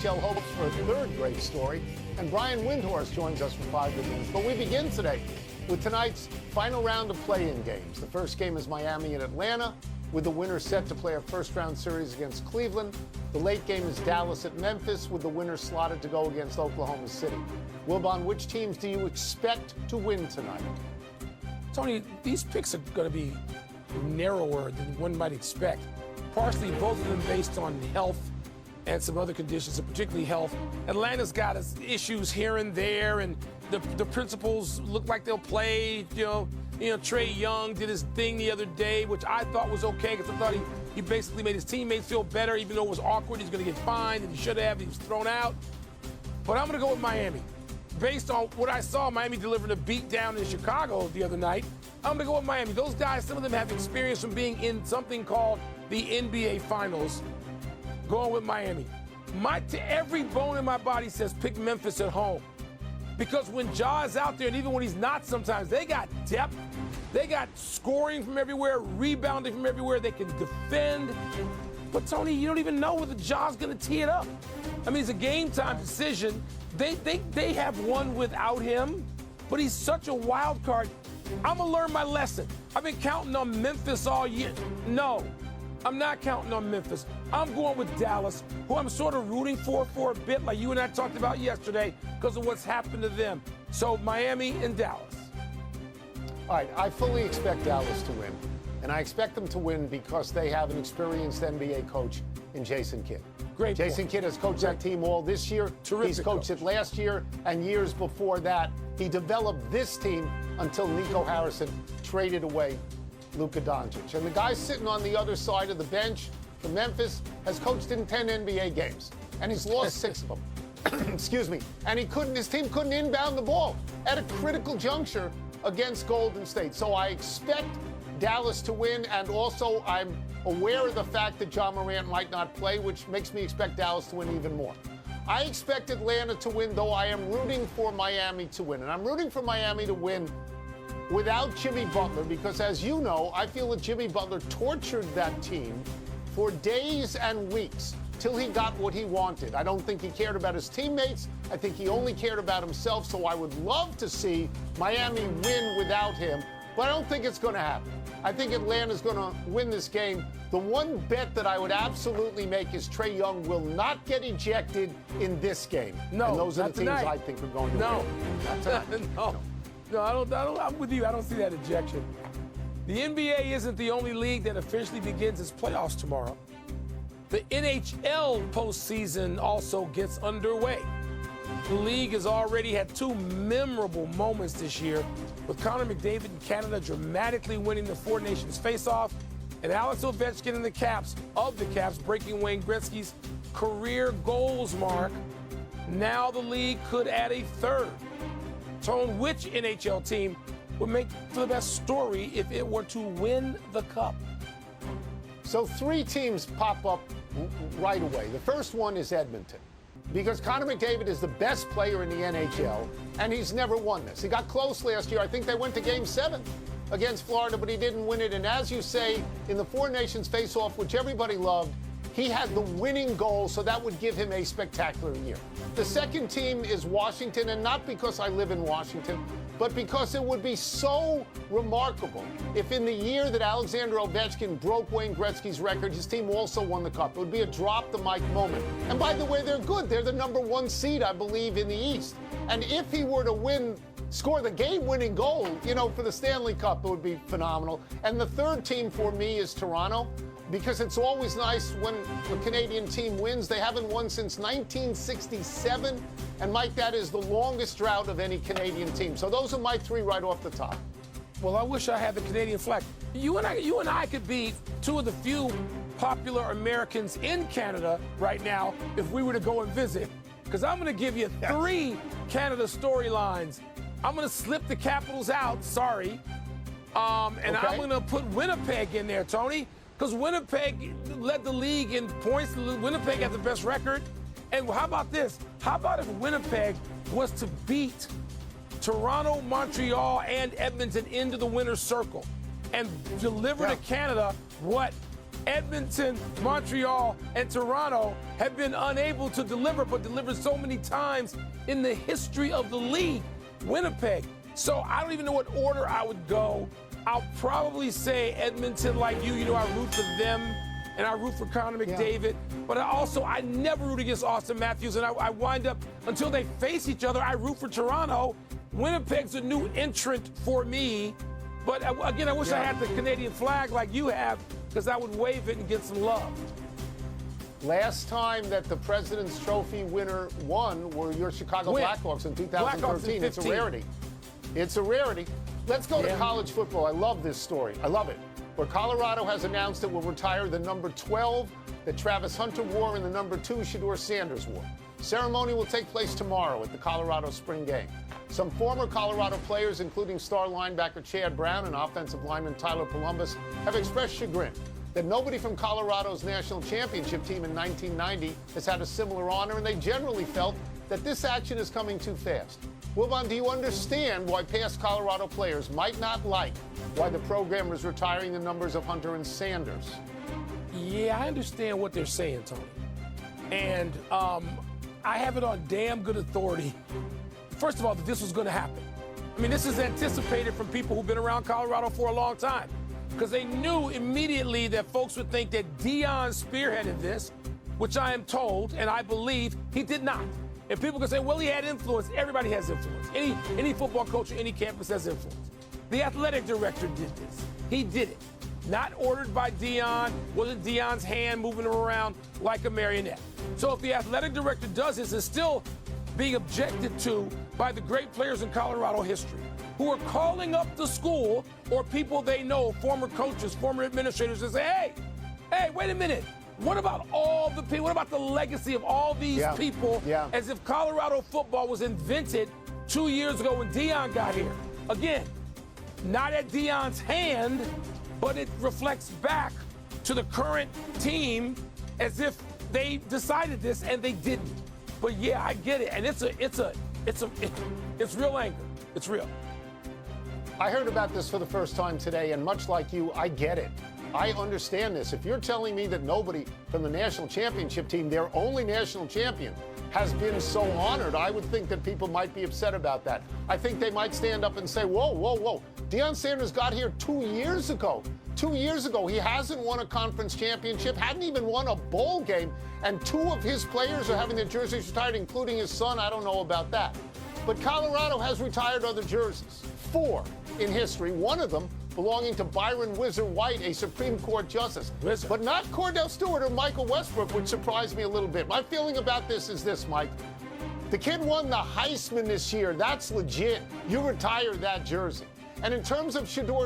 NHL hopes for a third great story, and Brian Windhorst joins us for 5 Good News. But we begin today with tonight's final round of play-in games. The first game is Miami and Atlanta, with the winner set to play a first-round series against Cleveland. The late game is Dallas at Memphis, with the winner slotted to go against Oklahoma City. Wilbon, which teams do you expect to win tonight? Tony, these picks are going to be narrower than one might expect. Partially, both of them based on health and some other conditions, and particularly health. Atlanta's got issues here and there, and the principals look like they'll play. You know, Trae Young did his thing the other day, which I thought was okay, because I thought he basically made his teammates feel better, even though it was awkward. He's going to get fined, and he should have. He was thrown out. But I'm going to go with Miami. Based on what I saw, Miami delivering a beat down in Chicago the other night, I'm going to go with Miami. Those guys, some of them have experience from being in something called the NBA Finals. Going with Miami. Every bone in my body says pick Memphis at home. Because when Ja is out there, and even when he's not sometimes, they got depth. They got scoring from everywhere, rebounding from everywhere. They can defend. But, Tony, you don't even know whether Ja's going to tee it up. I mean, it's a game-time decision. They have won without him, but he's such a wild card. I'm going to learn my lesson. I've been counting on Memphis all year. No, I'm not counting on Memphis. I'm going with Dallas, who I'm sort of rooting for a bit, like you and I talked about yesterday, because of what's happened to them. So Miami and Dallas. All right, I fully expect Dallas to win, and I expect them to win because they have an experienced NBA coach in Jason Kidd. Great Jason Kidd has coached that team all this year. Terrific He's coached coach. it last year and years before that. He developed this team until Nico Harrison traded away Luka Doncic. And the guy sitting on the other side of the bench for Memphis has coached in 10 NBA games, and he's lost 6 of them. Excuse me. And his team couldn't inbound the ball at a critical juncture against Golden State. So I expect Dallas to win, and also I'm aware of the fact that Ja Morant might not play, which makes me expect Dallas to win even more. I expect Atlanta to win, though I am rooting for Miami to win. And I'm rooting for Miami to win without Jimmy Butler, because as you know, I feel that Jimmy Butler tortured that team for days and weeks till he got what he wanted. I don't think he cared about his teammates. I think he only cared about himself. So I would love to see Miami win without him, but I don't think it's going to happen. I think Atlanta's going to win this game. The one bet that I would absolutely make is Trae Young will not get ejected in this game. No, and those are not the teams tonight. I think are going to No. win. Not tonight. No, I don't. I'm with you. I don't see that ejection. The NBA isn't the only league that officially begins its playoffs tomorrow. The NHL postseason also gets underway. The league has already had 2 memorable moments this year, with Connor McDavid in Canada dramatically winning the Four Nations face-off, and Alex Ovechkin and the Caps breaking Wayne Gretzky's career goals mark. Now the league could add a third. Tone, which NHL team would make for the best story if it were to win the cup? So 3 teams pop up right away. The first one is Edmonton, because Connor McDavid is the best player in the NHL, and he's never won this. He got close last year. I think they went to Game 7 against Florida, but he didn't win it. And as you say, in the Four Nations face-off, which everybody loved, he had the winning goal, so that would give him a spectacular year. The second team is Washington, and not because I live in Washington, but because it would be so remarkable if in the year that Alexander Ovechkin broke Wayne Gretzky's record, his team also won the cup. It would be a drop-the-mic moment. And by the way, they're good. They're the #1 seed, I believe, in the East. And if he were to score the game-winning goal, for the Stanley Cup, it would be phenomenal. And the third team for me is Toronto, because it's always nice when a Canadian team wins. They haven't won since 1967, and Mike, that is the longest drought of any Canadian team. So those are my 3 right off the top. Well, I wish I had the Canadian flag. You and I could be 2 of the few popular Americans in Canada right now if we were to go and visit. Because I'm going to give you 3 Canada storylines. I'm going to slip the Capitals out, sorry. And I'm going to put Winnipeg in there, Tony. Because Winnipeg led the league in points. Winnipeg had the best record. And how about this? How about if Winnipeg was to beat Toronto, Montreal, and Edmonton into the winner's circle and deliver to Canada what Edmonton, Montreal, and Toronto have been unable to deliver, but delivered so many times in the history of the league. Winnipeg. So I don't even know what order I would go. I'll probably say Edmonton, like you. You know, I root for them, and I root for Connor McDavid. But I never root against Austin Matthews, and I wind up, until they face each other, I root for Toronto. Winnipeg's a new entrant for me. But again, I wish I had the Canadian flag like you have, because I would wave it and get some love. Last time that the President's Trophy winner won were your Chicago Blackhawks in 2013. It's a rarity. It's a rarity. Let's go to college football. I love this story. I love it. Where Colorado has announced it will retire the number 12 that Travis Hunter wore and the number 2 Shedeur Sanders wore. Ceremony will take place tomorrow at the Colorado Spring Game. Some former Colorado players, including star linebacker Chad Brown and offensive lineman Tyler Columbus, have expressed chagrin that nobody from Colorado's national championship team in 1990 has had a similar honor, and they generally felt that this action is coming too fast. Wilbon, do you understand why past Colorado players might not like why the program is retiring the numbers of Hunter and Sanders? Yeah, I understand what they're saying, Tony. And I have it on damn good authority, first of all, that this was going to happen. I mean, this is anticipated from people who've been around Colorado for a long time, because they knew immediately that folks would think that Deion spearheaded this, which I am told, and I believe he did not. And people can say, well, he had influence. Everybody has influence. Any football coach or any campus has influence. The athletic director did this. He did it. Not ordered by Deion. Wasn't Deion's hand moving him around like a marionette. So if the athletic director does this, it's still being objected to by the great players in Colorado history who are calling up the school or people they know, former coaches, former administrators, and say, hey, wait a minute. What about all the people? What about the legacy of all these people? As if Colorado football was invented 2 years ago when Deion got here. Again, not at Deion's hand, but it reflects back to the current team as if they decided this and they didn't. But yeah, I get it, and it's real anger. It's real. I heard about this for the first time today, and much like you, I get it. I understand this. If you're telling me that nobody from the national championship team, their only national champion, has been so honored, I would think that people might be upset about that. I think they might stand up and say, whoa, whoa, whoa. Deion Sanders got here 2 years ago. 2 years ago, he hasn't won a conference championship, hadn't even won a bowl game, and 2 of his players are having their jerseys retired, including his son. I don't know about that. But Colorado has retired other jerseys, 4 in history, one of them belonging to Byron Whizzer White, a Supreme Court justice. But not Cordell Stewart or Michael Westbrook, which surprised me a little bit. My feeling about this is this, Mike. The kid won the Heisman this year. That's legit. You retire that jersey. And in terms of Shedeur